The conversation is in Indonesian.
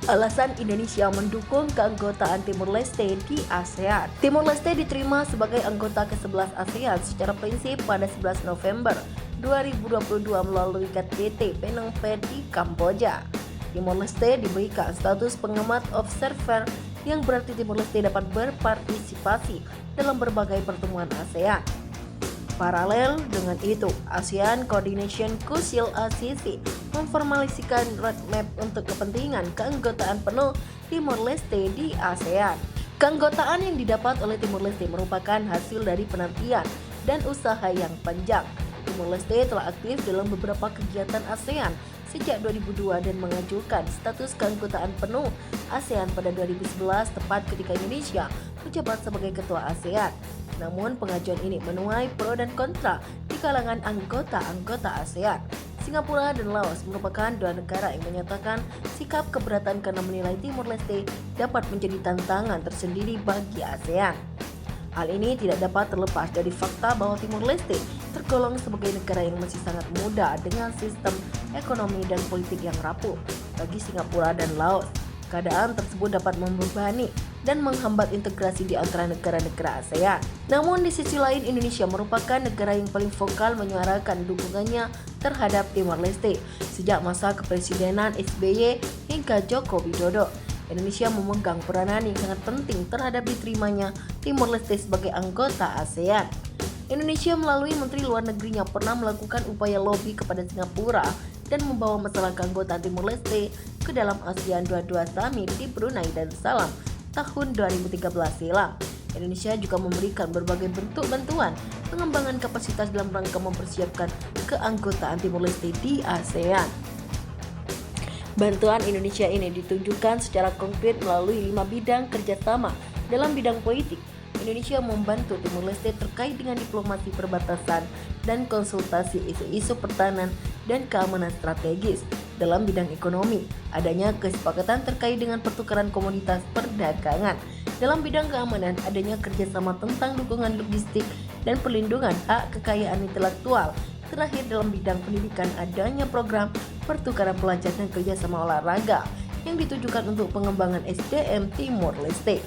Alasan Indonesia mendukung keanggotaan Timur Leste di ASEAN. Timur Leste diterima sebagai anggota ke-11 ASEAN secara prinsip pada 11 November 2022 melalui KTT Phnom Penh di Kamboja. Timur Leste diberikan status pengamat observer yang berarti Timur Leste dapat berpartisipasi dalam berbagai pertemuan ASEAN. Paralel dengan itu, ASEAN Coordination Council (ACC) memformulasikan roadmap untuk kepentingan keanggotaan penuh Timor Leste di ASEAN. Keanggotaan yang didapat oleh Timor Leste merupakan hasil dari penantian dan usaha yang panjang. Timor Leste telah aktif dalam beberapa kegiatan ASEAN sejak 2002 dan mengajukan status keanggotaan penuh ASEAN pada 2011, tepat ketika Indonesia menjabat sebagai ketua ASEAN. Namun pengajuan ini menuai pro dan kontra di kalangan anggota-anggota ASEAN. Singapura dan Laos merupakan dua negara yang menyatakan sikap keberatan karena menilai Timor Leste dapat menjadi tantangan tersendiri bagi ASEAN. Hal ini tidak dapat terlepas dari fakta bahwa Timor Leste tergolong sebagai negara yang masih sangat muda dengan sistem ekonomi dan politik yang rapuh. Bagi Singapura dan Laos, keadaan tersebut dapat membebani dan menghambat integrasi di antara negara-negara ASEAN. Namun di sisi lain, Indonesia merupakan negara yang paling vokal menyuarakan dukungannya terhadap Timor Leste sejak masa kepresidenan SBY hingga Joko Widodo. Indonesia memegang peranan yang sangat penting terhadap diterimanya Timor Leste sebagai anggota ASEAN. Indonesia melalui Menteri Luar Negerinya pernah melakukan upaya lobi kepada Singapura dan membawa masalah keanggotaan Timor Leste ke dalam ASEAN 22 Summit di Brunei Darussalam tahun 2013 silam. Indonesia juga memberikan berbagai bentuk bantuan pengembangan kapasitas dalam rangka mempersiapkan keanggotaan Timor Leste di ASEAN. Bantuan Indonesia ini ditunjukkan secara konkret melalui 5 bidang kerjasama. Dalam bidang politik, Indonesia membantu Timor Leste terkait dengan diplomasi perbatasan dan konsultasi isu-isu pertahanan dan keamanan strategis. Dalam bidang ekonomi, adanya kesepakatan terkait dengan pertukaran komoditas perdagangan. Dalam bidang keamanan, adanya kerjasama tentang dukungan logistik dan perlindungan hak kekayaan intelektual. Terakhir, dalam bidang pendidikan, adanya program pertukaran pelajar dan kerjasama olahraga yang ditujukan untuk pengembangan SDM Timor Leste.